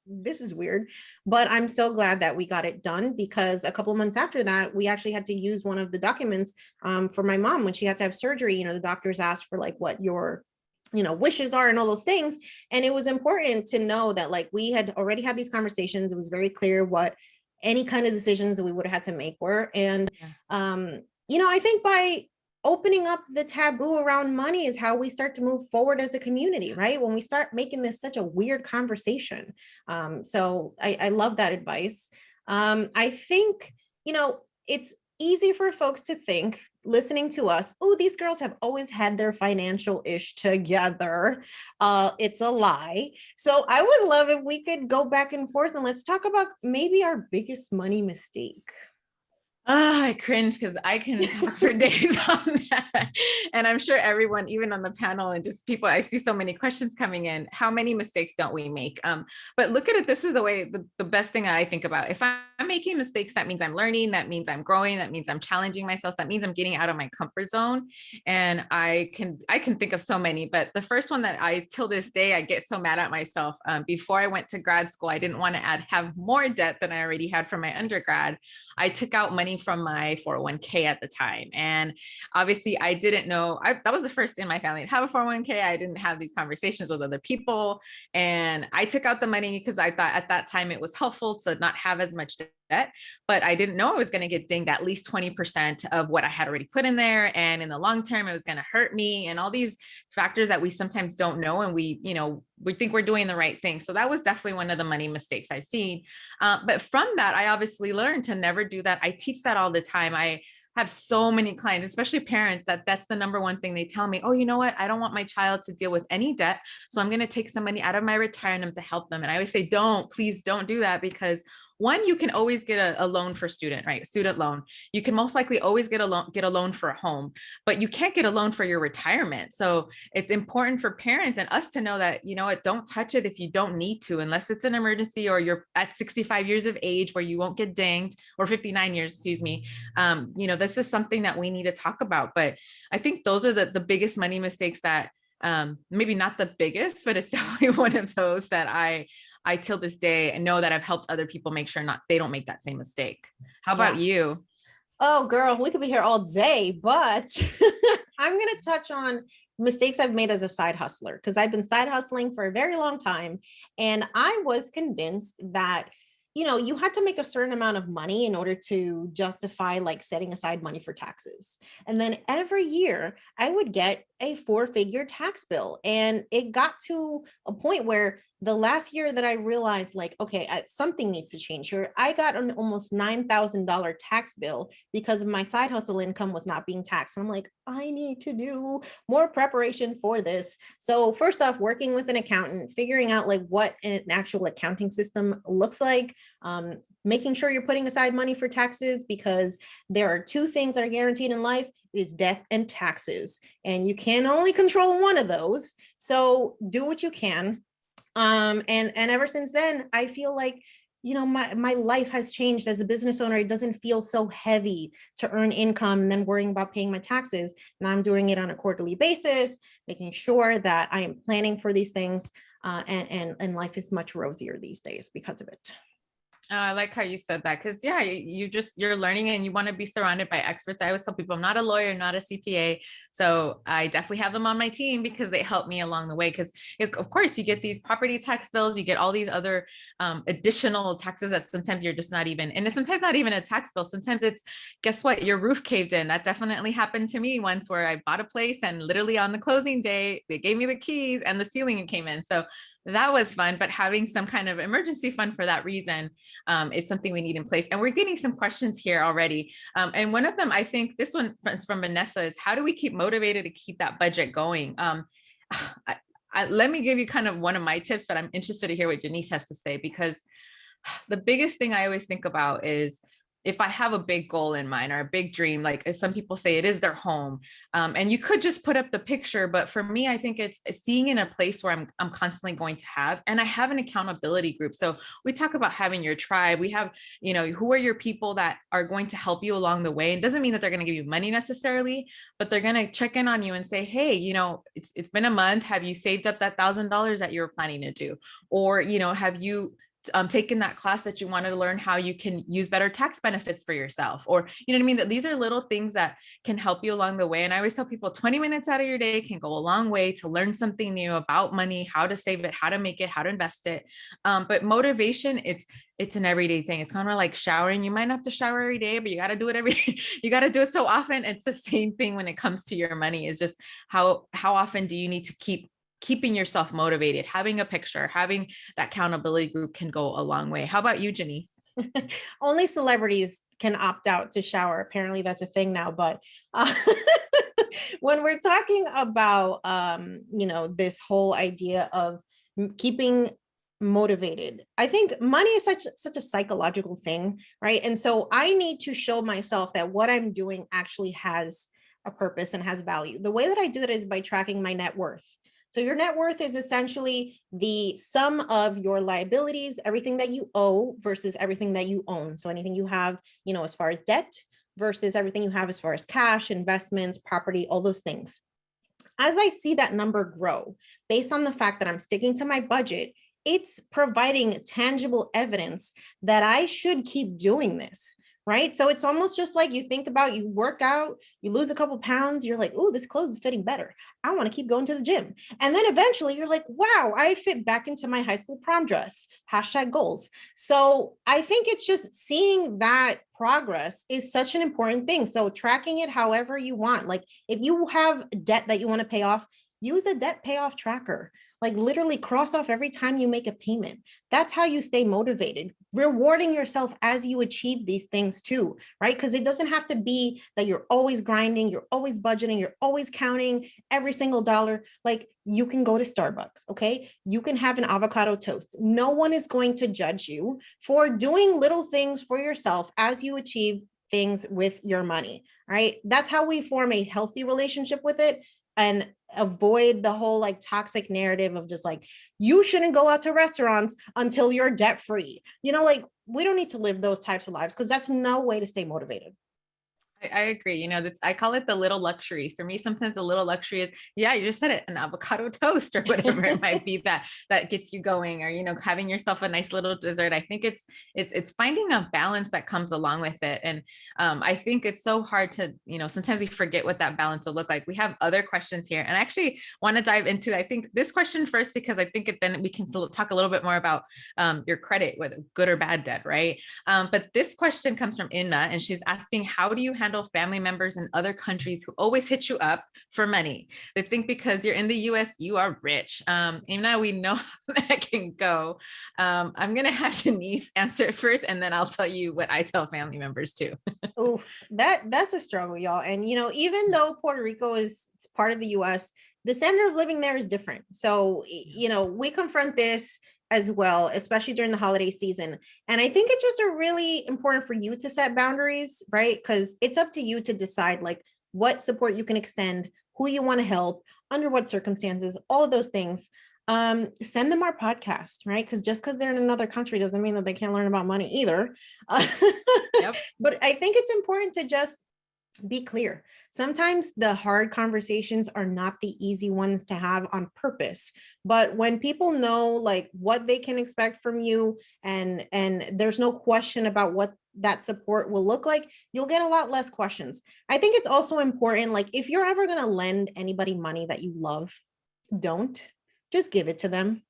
this is weird. But I'm so glad that we got it done, because a couple of months after that, we actually had to use one of the documents for my mom when she had to have surgery. The doctors asked for like what your wishes are and all those things. And it was important to know that like we had already had these conversations. It was very clear what any kind of decisions that we would have had to make were. And, I think by opening up the taboo around money is how we start to move forward as a community, right? When we start making this such a weird conversation. So I love that advice. I think, it's easy for folks to think, listening to us, oh, these girls have always had their financial ish together. It's a lie. So I would love if we could go back and forth and let's talk about maybe our biggest money mistake. I cringe because I can talk for days on that. And I'm sure everyone, even on the panel and just people, I see so many questions coming in. How many mistakes don't we make? But look at it. This is the way, the best thing I think about. If I'm making mistakes, that means I'm learning. That means I'm growing. That means I'm challenging myself. That means I'm getting out of my comfort zone. And I can think of so many, but the first one that till this day, I get so mad at myself. Before I went to grad school, I didn't want to have more debt than I already had from my undergrad. I took out money from my 401k at the time. And obviously I didn't know, that was the first in my family to have a 401k. I didn't have these conversations with other people. And I took out the money because I thought at that time it was helpful to not have as much debt, but I didn't know I was going to get dinged at least 20% of what I had already put in there. And in the long term, it was going to hurt me, and all these factors that we sometimes don't know. And we think we're doing the right thing. So that was definitely one of the money mistakes I've seen. But from that, I obviously learned to never do that. I teach that all the time. I have so many clients, especially parents, that's the number one thing they tell me. Oh, you know what? I don't want my child to deal with any debt. So I'm going to take some money out of my retirement to help them. And I always say, please don't do that, because one, you can always get a loan for student loan. You can most likely always get a loan for a home, but you can't get a loan for your retirement. So it's important for parents and us to know that, you know what, don't touch it if you don't need to, unless it's an emergency or you're at 65 years of age where you won't get dinged, or 59 years, excuse me. This is something that we need to talk about. But I think those are the biggest money mistakes that, maybe not the biggest, but it's definitely one of those that I till this day and know that I've helped other people make sure they don't make that same mistake. How about you? Oh, girl, we could be here all day, but I'm going to touch on mistakes I've made as a side hustler, because I've been side hustling for a very long time. And I was convinced that, you had to make a certain amount of money in order to justify like setting aside money for taxes. And then every year I would get a 4-figure tax bill. And it got to a point where the last year that I realized, like, okay, something needs to change here. I got an almost $9,000 tax bill because my side hustle income was not being taxed. And I'm like, I need to do more preparation for this. So first off, working with an accountant, figuring out like what an actual accounting system looks like, making sure you're putting aside money for taxes, because there are 2 things that are guaranteed in life: is death and taxes. And you can only control one of those. So do what you can. And ever since then, I feel like, my life has changed as a business owner. It doesn't feel so heavy to earn income and then worrying about paying my taxes. And I'm doing it on a quarterly basis, making sure that I am planning for these things. And life is much rosier these days because of it. Oh, I like how you said that, because you're learning and you want to be surrounded by experts. I always tell people I'm not a lawyer, not a CPA. So I definitely have them on my team because they help me along the way. Because of course you get these property tax bills, you get all these other additional taxes that sometimes you're just not even, and it's sometimes not even a tax bill. Sometimes it's, guess what, your roof caved in. That definitely happened to me once, where I bought a place and literally on the closing day, they gave me the keys and the ceiling came in. So that was fun, but having some kind of emergency fund for that reason is something we need in place. And we're getting some questions here already. And one of them, I think this one is from Vanessa, is how do we keep motivated to keep that budget going? Let me give you kind of one of my tips, but I'm interested to hear what Jannese has to say, because the biggest thing I always think about is, if I have a big goal in mind or a big dream, like as some people say, it is their home. And you could just put up the picture, but for me, I think it's seeing in a place where I'm constantly going to have, and I have an accountability group. So we talk about having your tribe. We have, who are your people that are going to help you along the way? It doesn't mean that they're going to give you money necessarily, but they're going to check in on you and say, hey, it's been a month. Have you saved up that $1,000 that you were planning to do? Or, have you taken that class that you wanted to learn how you can use better tax benefits for yourself? Or, you know what I mean? That these are little things that can help you along the way. And I always tell people 20 minutes out of your day can go a long way to learn something new about money, how to save it, how to make it, how to invest it. But motivation, it's an everyday thing. It's kind of like showering. You might not have to shower every day, but you got to do it you got to do it so often. It's the same thing when it comes to your money. Is just how often do you need to keeping yourself motivated? Having a picture, having that accountability group can go a long way. How about you, Jannese? Only celebrities can opt out to shower. Apparently that's a thing now, but when we're talking about, this whole idea of keeping motivated. I think money is such a psychological thing, right? And so I need to show myself that what I'm doing actually has a purpose and has value. The way that I do it is by tracking my net worth. So your net worth is essentially the sum of your liabilities, everything that you owe versus everything that you own. So anything you have, as far as debt versus everything you have as far as cash, investments, property, all those things. As I see that number grow, based on the fact that I'm sticking to my budget, it's providing tangible evidence that I should keep doing this, right? So it's almost just like you think about, you work out, you lose a couple pounds, you're like, oh, this clothes is fitting better. I want to keep going to the gym. And then eventually you're like, wow, I fit back into my high school prom dress, #goals. So I think it's just seeing that progress is such an important thing. So tracking it however you want. Like if you have debt that you want to pay off, use a debt payoff tracker. Like literally cross off every time you make a payment. That's how you stay motivated, rewarding yourself as you achieve these things too, right? Because it doesn't have to be that you're always grinding, you're always budgeting, you're always counting every single dollar. Like you can go to Starbucks, okay? You can have an avocado toast. No one is going to judge you for doing little things for yourself as you achieve things with your money, right? That's how we form a healthy relationship with it and avoid the whole like toxic narrative of just like, you shouldn't go out to restaurants until you're debt free. Like we don't need to live those types of lives because that's no way to stay motivated. I agree. I call it the little luxuries. For me, sometimes the little luxury is, yeah, you just said it, an avocado toast or whatever it might be that gets you going, or, having yourself a nice little dessert. I think it's finding a balance that comes along with it. And I think it's so hard to, sometimes we forget what that balance will look like. We have other questions here, and I actually want to dive into, I think this question first, because I think then we can still talk a little bit more about your credit, whether good or bad debt, right? But this question comes from Inna, and she's asking, how do you handle family members in other countries who always hit you up for money? They think because you're in the US, you are rich. Imna, we know how that can go. I'm going to have Jannese answer it first, and then I'll tell you what I tell family members too. Oh, that's a struggle, y'all. And, even though Puerto Rico is part of the US, the standard of living there is different. So, we confront this as well, especially during the holiday season. And I think it's just really important for you to set boundaries, right? Because it's up to you to decide like what support you can extend, who you want to help, under what circumstances, all of those things. Send them our podcast, right? Because just because they're in another country doesn't mean that they can't learn about money either. Yep. But I think it's important to just be clear. Sometimes the hard conversations are not the easy ones to have on purpose, but when people know like what they can expect from you and there's no question about what that support will look like, you'll get a lot less questions. I think it's also important, like if you're ever going to lend anybody money that you love, don't just give it to them.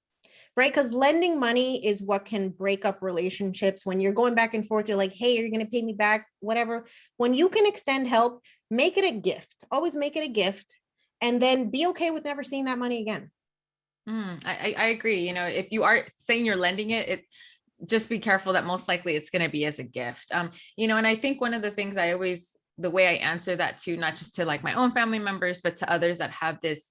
Right? Because lending money is what can break up relationships. When you're going back and forth, you're like, hey, you're going to pay me back, whatever. When you can extend help, make it a gift. Always make it a gift. And then be okay with never seeing that money again. I agree. If you are saying you're lending it, just be careful that most likely it's going to be as a gift. And I think one of the things the way I answer that too, not just to like my own family members, but to others that have this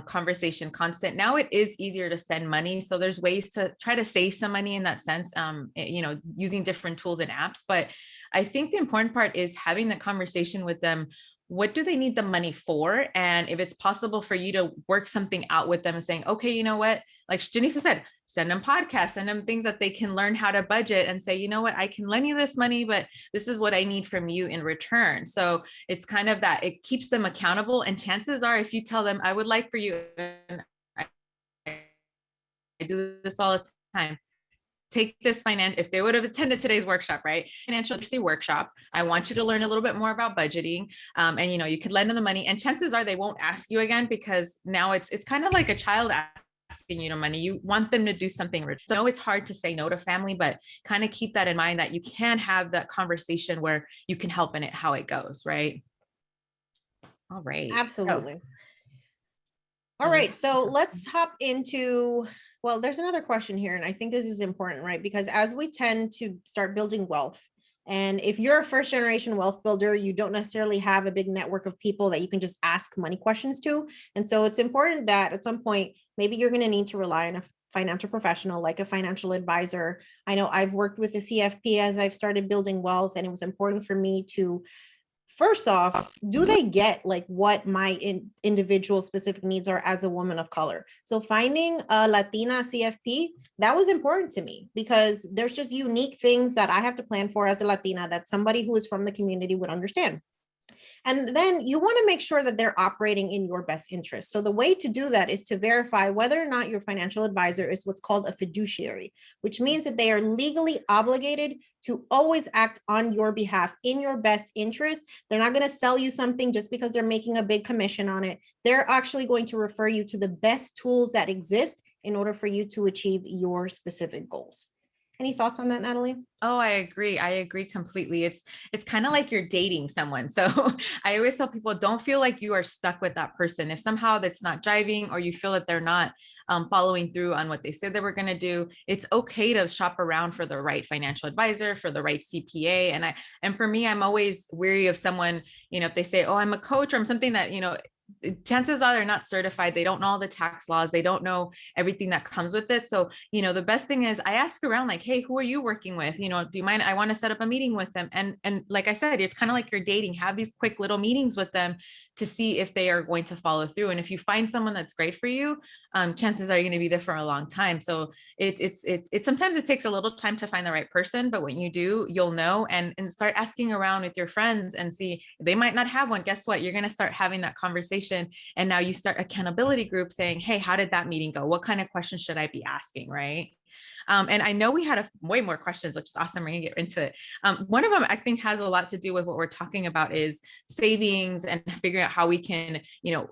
conversation constant. Now it is easier to send money. So there's ways to try to save some money in that sense, using different tools and apps. But I think the important part is having that conversation with them. What do they need the money for? And if it's possible for you to work something out with them and saying, okay, you know what, like Jannese said, send them podcasts, send them things that they can learn how to budget and say, you know what, I can lend you this money, but this is what I need from you in return. So it's kind of that it keeps them accountable. And chances are, if you tell them, I would like for you, and I do this all the time, take this if they would have attended today's workshop, right? Financial literacy workshop. I want you to learn a little bit more about budgeting. And you could lend them the money, and chances are they won't ask you again, because now it's kind of like a child asking you to money. You want them to do something. So it's hard to say no to family, but kind of keep that in mind that you can have that conversation where you can help in it, how it goes, right? All right. Absolutely. All right. So let's hop into, well, there's another question here, and I think this is important, right? Because as we tend to start building wealth, and if you're a first generation wealth builder, you don't necessarily have a big network of people that you can just ask money questions to. And so it's important that at some point, maybe you're going to need to rely on financial professional, like a financial advisor. I know I've worked with the CFP as I've started building wealth, and it was important for me to, first off, do they get like what my individual specific needs are as a woman of color? So finding a Latina CFP, that was important to me because there's just unique things that I have to plan for as a Latina that somebody who is from the community would understand. And then you want to make sure that they're operating in your best interest. So the way to do that is to verify whether or not your financial advisor is what's called a fiduciary, which means that they are legally obligated to always act on your behalf in your best interest. They're not going to sell you something just because they're making a big commission on it. They're actually going to refer you to the best tools that exist in order for you to achieve your specific goals. Any thoughts on that, Natalie? Oh, I agree. I agree completely. It's kind of like you're dating someone. So I always tell people, don't feel like you are stuck with that person. If somehow that's not driving, or you feel that they're not following through on what they said they were going to do, it's okay to shop around for the right financial advisor, for the right CPA. And for me, I'm always weary of someone, if they say, oh, I'm a coach, or I'm something that, chances are they're not certified. They don't know all the tax laws. They don't know everything that comes with it. So, the best thing is I ask around, like, hey, who are you working with? Do you mind? I want to set up a meeting with them. And like I said, it's kind of like you're dating, have these quick little meetings with them to see if they are going to follow through. And if you find someone that's great for you, chances are you're going to be there for a long time. So it's sometimes it takes a little time to find the right person, but when you do, you'll know, and start asking around with your friends and see, they might not have one. Guess what? You're going to start having that conversation. And now you start accountability group saying, hey, how did that meeting go? What kind of questions should I be asking? Right. And I know we had way more questions, which is awesome. We're gonna get into it. One of them I think has a lot to do with what we're talking about is savings and figuring out how we can,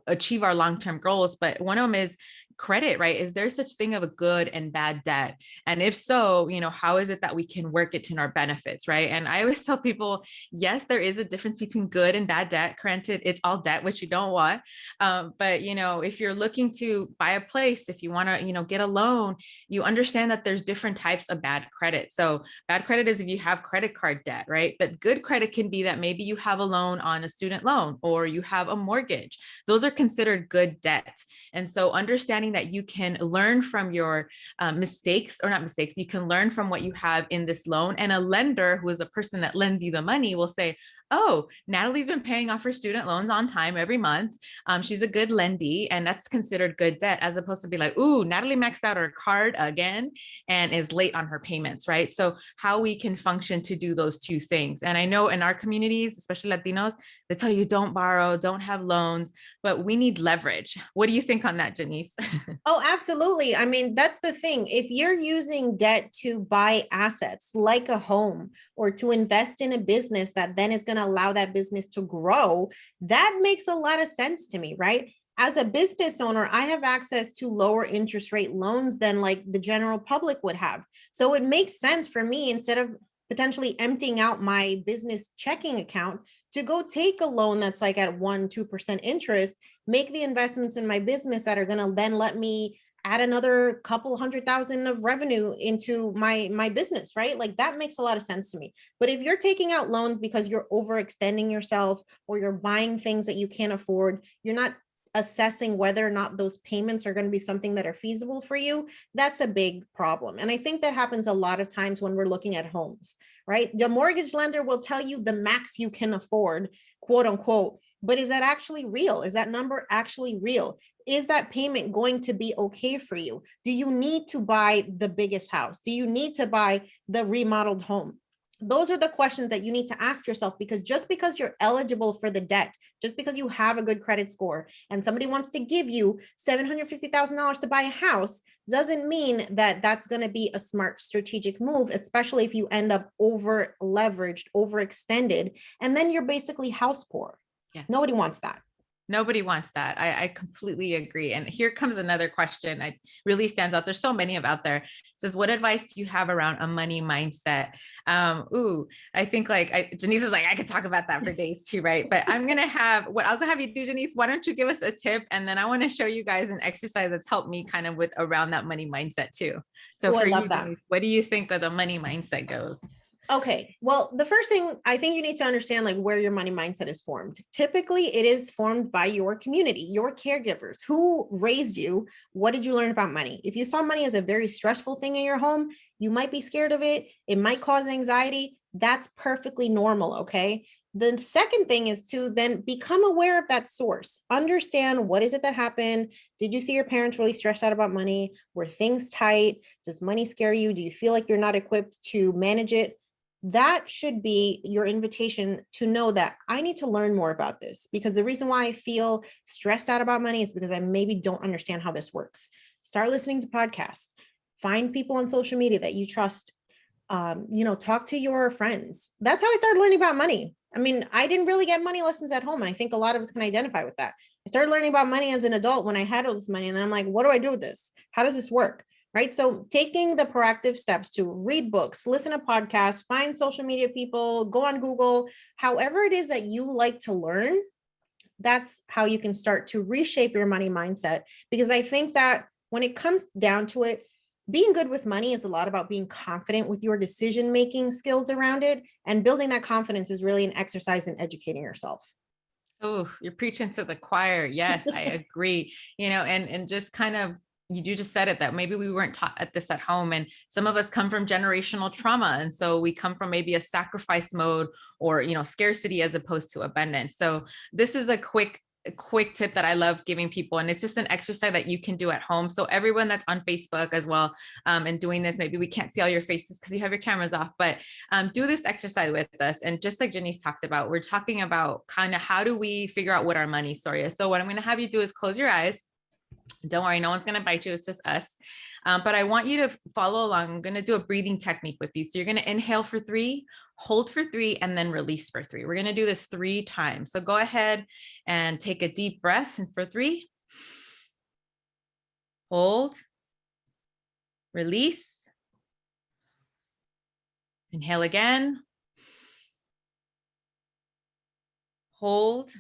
achieve our long-term goals. But one of them is credit, right? Is there such thing of a good and bad debt? And if so, how is it that we can work it to our benefits, right? And I always tell people, yes, there is a difference between good and bad debt. Granted, it's all debt, which you don't want. But, if you're looking to buy a place, if you want to, get a loan, you understand that there's different types of bad credit. So bad credit is if you have credit card debt, right? But good credit can be that maybe you have a loan on a student loan or you have a mortgage. Those are considered good debt. And so understanding that you can learn from your mistakes, or not mistakes, you can learn from what you have in this loan. And a lender, who is the person that lends you the money, will say, oh, Natalie's been paying off her student loans on time every month. She's a good lendee, and that's considered good debt, as opposed to be like, ooh, Natalie maxed out her card again and is late on her payments, right? So how we can function to do those two things. And I know in our communities, especially Latinos, they tell you don't borrow, don't have loans, but we need leverage. What do you think on that, Jannese? Oh, absolutely. I mean, that's the thing. If you're using debt to buy assets like a home or to invest in a business that then is going to allow that business to grow, that makes a lot of sense to me, right? As a business owner, I have access to lower interest rate loans than like the general public would have. So it makes sense for me, instead of potentially emptying out my business checking account, to go take a loan that's like at 1-2% interest, make the investments in my business that are going to then let me add another couple $100,000 of revenue into my business, right? Like that makes a lot of sense to me. But if you're taking out loans because you're overextending yourself, or you're buying things that you can't afford, you're not assessing whether or not those payments are going to be something that are feasible for you, that's a big problem. And I think that happens a lot of times when we're looking at homes, right? The mortgage lender will tell you the max you can afford, quote unquote, but is that actually real? Is that number actually real? Is that payment going to be okay for you? Do you need to buy the biggest house? Do you need to buy the remodeled home? Those are the questions that you need to ask yourself, because just because you're eligible for the debt, just because you have a good credit score and somebody wants to give you $750,000 to buy a house, doesn't mean that that's going to be a smart strategic move, especially if you end up over leveraged, overextended, and then you're basically house poor. Yeah. Nobody wants that. Nobody wants that. I completely agree. And here comes another question. It really stands out. There's so many out there. It says, what advice do you have around a money mindset? I think Jannese is like, I could talk about that for days too, right? But I'll have you do, Jannese, why don't you give us a tip? And then I want to show you guys an exercise that's helped me kind of with around that money mindset too. So for you, Jannese, what do you think of the money mindset goes? Okay. Well, the first thing I think you need to understand, like where your money mindset is formed. Typically, it is formed by your community, your caregivers who raised you. What did you learn about money? If you saw money as a very stressful thing in your home, you might be scared of it. It might cause anxiety. That's perfectly normal. Okay. The second thing is to then become aware of that source. Understand, what is it that happened? Did you see your parents really stressed out about money? Were things tight? Does money scare you? Do you feel like you're not equipped to manage it? That should be your invitation to know that I need to learn more about this, because the reason why I feel stressed out about money is because I maybe don't understand how this works. Start listening to podcasts, find people on social media that you trust. Talk to your friends. That's how I started learning about money. I mean, I didn't really get money lessons at home, and I think a lot of us can identify with that. I started learning about money as an adult when I had all this money, and then I'm like, what do I do with this? How does this work? Right. So taking the proactive steps to read books, listen to podcasts, find social media people, go on Google, however it is that you like to learn, that's how you can start to reshape your money mindset. Because I think that when it comes down to it, being good with money is a lot about being confident with your decision-making skills around it. And building that confidence is really an exercise in educating yourself. Oh, you're preaching to the choir. Yes, I agree. And just kind of, you just said it, that maybe we weren't taught at this at home, and some of us come from generational trauma, and so we come from maybe a sacrifice mode, or scarcity as opposed to abundance. So this is a quick tip that I love giving people, and it's just an exercise that you can do at home. So everyone that's on Facebook as well, and doing this, maybe we can't see all your faces because you have your cameras off, but do this exercise with us. And just like Jannese talked about, we're talking about kind of how do we figure out what our money story is. So what I'm going to have you do is close your eyes. Don't worry, no one's going to bite you. It's just us. But I want you to follow along. I'm going to do a breathing technique with you. So you're going to inhale for 3, hold for 3, and then release for 3. We're going to do this 3 times. So go ahead and take a deep breath for 3. Hold, release, inhale again, hold,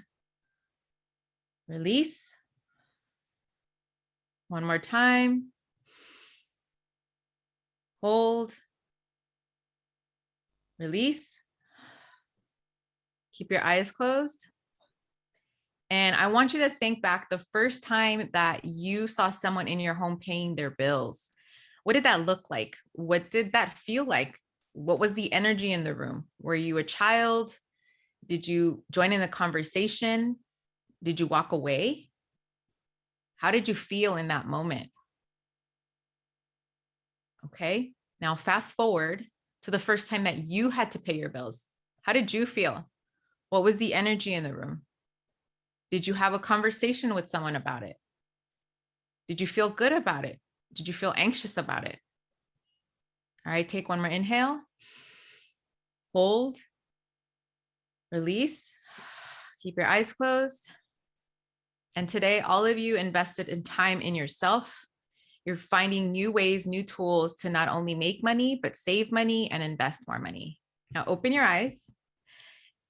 release. One more time. Hold, release. Keep your eyes closed. And I want you to think back the first time that you saw someone in your home paying their bills. What did that look like? What did that feel like? What was the energy in the room? Were you a child? Did you join in the conversation? Did you walk away? How did you feel in that moment? Okay, now fast forward to the first time that you had to pay your bills. How did you feel? What was the energy in the room? Did you have a conversation with someone about it? Did you feel good about it? Did you feel anxious about it? All right, take one more inhale. Hold, release, keep your eyes closed. And today, all of you invested in time in yourself. You're finding new ways, new tools to not only make money, but save money and invest more money. Now open your eyes.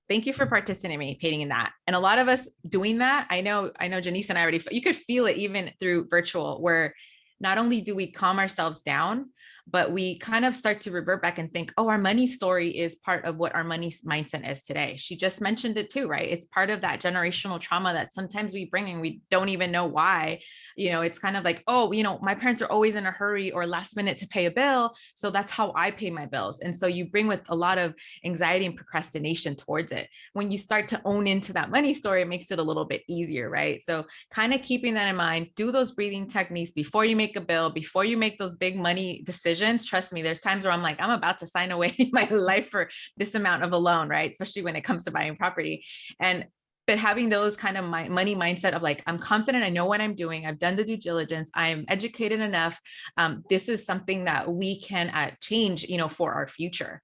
Thank you for participating in that. And a lot of us doing that, I know Jannese and I already, you could feel it even through virtual, where not only do we calm ourselves down, but we kind of start to revert back and think, oh, our money story is part of what our money mindset is today. She just mentioned it too, right? It's part of that generational trauma that sometimes we bring and we don't even know why. It's kind of like, oh, my parents are always in a hurry or last minute to pay a bill, so that's how I pay my bills. And so you bring with a lot of anxiety and procrastination towards it. When you start to own into that money story, it makes it a little bit easier, right? So kind of keeping that in mind, do those breathing techniques before you make a bill, before you make those big money decisions. Trust me, there's times where I'm like, I'm about to sign away my life for this amount of a loan, right? Especially when it comes to buying property. But having those kind of money mindset of like, I'm confident, I know what I'm doing, I've done the due diligence, I'm educated enough. This is something that we can change, for our future.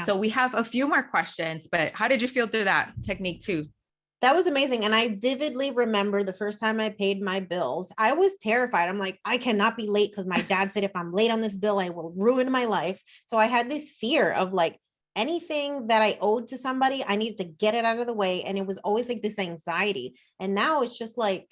So we have a few more questions, but how did you feel through that technique too? That was amazing. And I vividly remember the first time I paid my bills, I was terrified. I'm like, I cannot be late because my dad said if I'm late on this bill, I will ruin my life. So I had this fear of like anything that I owed to somebody, I needed to get it out of the way. And it was always like this anxiety. And now it's just like,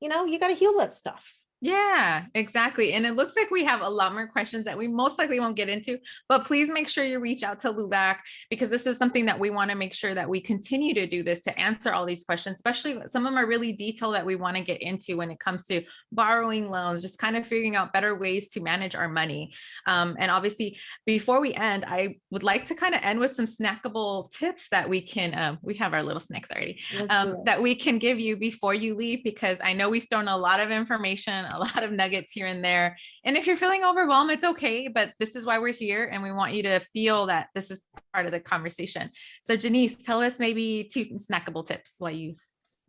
you got to heal that stuff. Yeah, exactly. And it looks like we have a lot more questions that we most likely won't get into, but please make sure you reach out to LULAC, because this is something that we want to make sure that we continue to do this, to answer all these questions, especially some of them are really detailed that we want to get into when it comes to borrowing loans, just kind of figuring out better ways to manage our money. And obviously, before we end, I would like to kind of end with some snackable tips that we can, we have our little snacks already, Let's do it. that we can give you before you leave, because I know we've thrown a lot of information, a lot of nuggets here and there. And if you're feeling overwhelmed, it's okay, but this is why we're here. And we want you to feel that this is part of the conversation. So Jannese, tell us maybe 2 snackable tips while you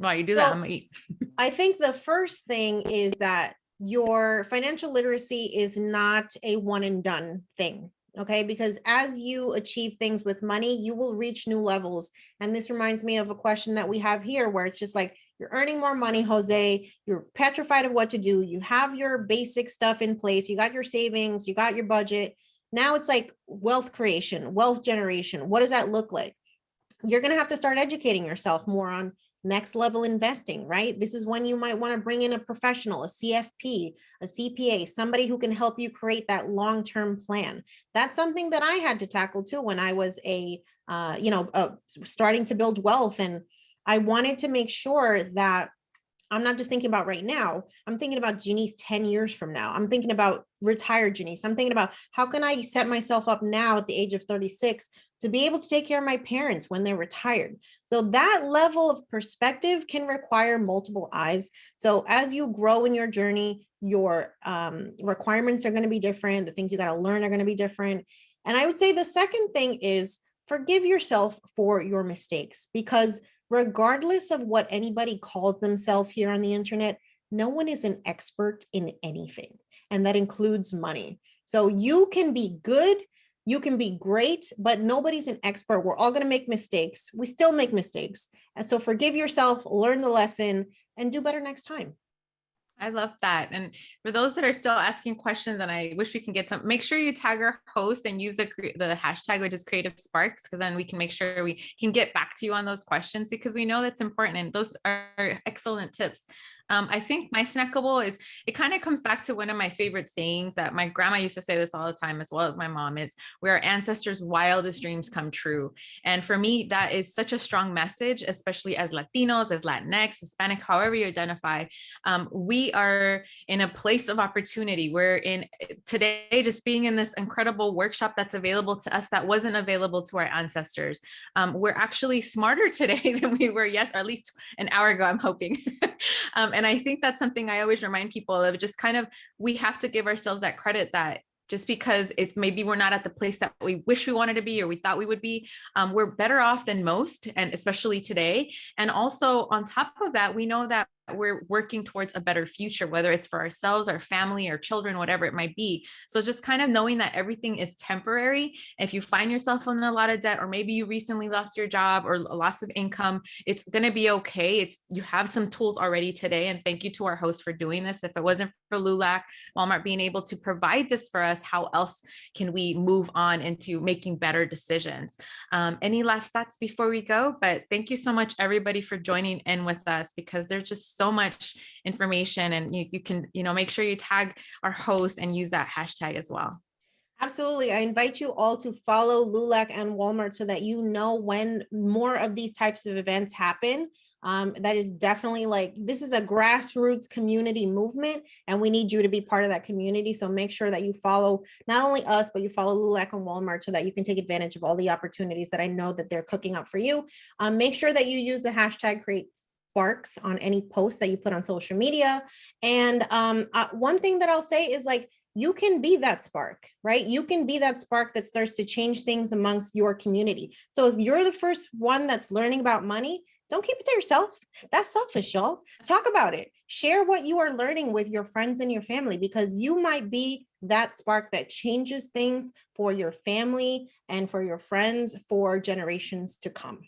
do that. I'm gonna eat. I think the first thing is that your financial literacy is not a one and done thing. Okay, because as you achieve things with money, you will reach new levels. And this reminds me of a question that we have here, where it's just like, you're earning more money, Jose, you're petrified of what to do. You have your basic stuff in place. You got your savings, you got your budget. Now it's like wealth creation, wealth generation. What does that look like? You're going to have to start educating yourself more on next level investing, right? This is when you might want to bring in a professional, a CFP, a CPA, somebody who can help you create that long-term plan. That's something that I had to tackle too when I was starting to build wealth. And I wanted to make sure that I'm not just thinking about right now. I'm thinking about Jannese 10 years from now. I'm thinking about retired Jannese. I'm thinking about how can I set myself up now at the age of 36 to be able to take care of my parents when they're retired. So that level of perspective can require multiple eyes. So as you grow in your journey, your requirements are going to be different. The things you got to learn are going to be different. And I would say the second thing is forgive yourself for your mistakes, because regardless of what anybody calls themselves here on the internet, no one is an expert in anything. And that includes money. So you can be good, you can be great, but nobody's an expert. We're all going to make mistakes. We still make mistakes. And so forgive yourself, learn the lesson, and do better next time. I love that. And for those that are still asking questions, and I wish we can get some, make sure you tag our host and use the hashtag, which is Creative Sparks, because then we can make sure we can get back to you on those questions, because we know that's important. And those are excellent tips. I think my snackable is, it kind of comes back to one of my favorite sayings that my grandma used to say this all the time, as well as my mom, is where our ancestors' wildest dreams come true. And for me, that is such a strong message, especially as Latinos, as Latinx, Hispanic, however you identify. We are in a place of opportunity. We're in today, just being in this incredible workshop that's available to us that wasn't available to our ancestors. We're actually smarter today than we were, yes, or at least an hour ago, I'm hoping. And I think that's something I always remind people of, just kind of, we have to give ourselves that credit, that just because maybe we're not at the place that we wish we wanted to be, or we thought we would be, we're better off than most, and especially today. And also on top of that, we know that we're working towards a better future, whether it's for ourselves, our family, our children, whatever it might be. So just kind of knowing that everything is temporary. If you find yourself in a lot of debt, or maybe you recently lost your job or a loss of income, it's going to be okay. You have some tools already today. And thank you to our host for doing this. If it wasn't for LULAC, Walmart being able to provide this for us, how else can we move on into making better decisions? Any last thoughts before we go? But thank you so much, everybody, for joining in with us, because there's just so much information, and you can, make sure you tag our host and use that hashtag as well. Absolutely. I invite you all to follow LULAC and Walmart so that you know when more of these types of events happen. That is definitely this is a grassroots community movement, and we need you to be part of that community. So make sure that you follow not only us, but you follow LULAC and Walmart so that you can take advantage of all the opportunities that I know that they're cooking up for you. Make sure that you use the hashtag Create Sparks on any post that you put on social media. And one thing that I'll say is you can be that spark, right? You can be that spark that starts to change things amongst your community. So if you're the first one that's learning about money, don't keep it to yourself. That's selfish, y'all. Talk about it. Share what you are learning with your friends and your family, because you might be that spark that changes things for your family and for your friends for generations to come.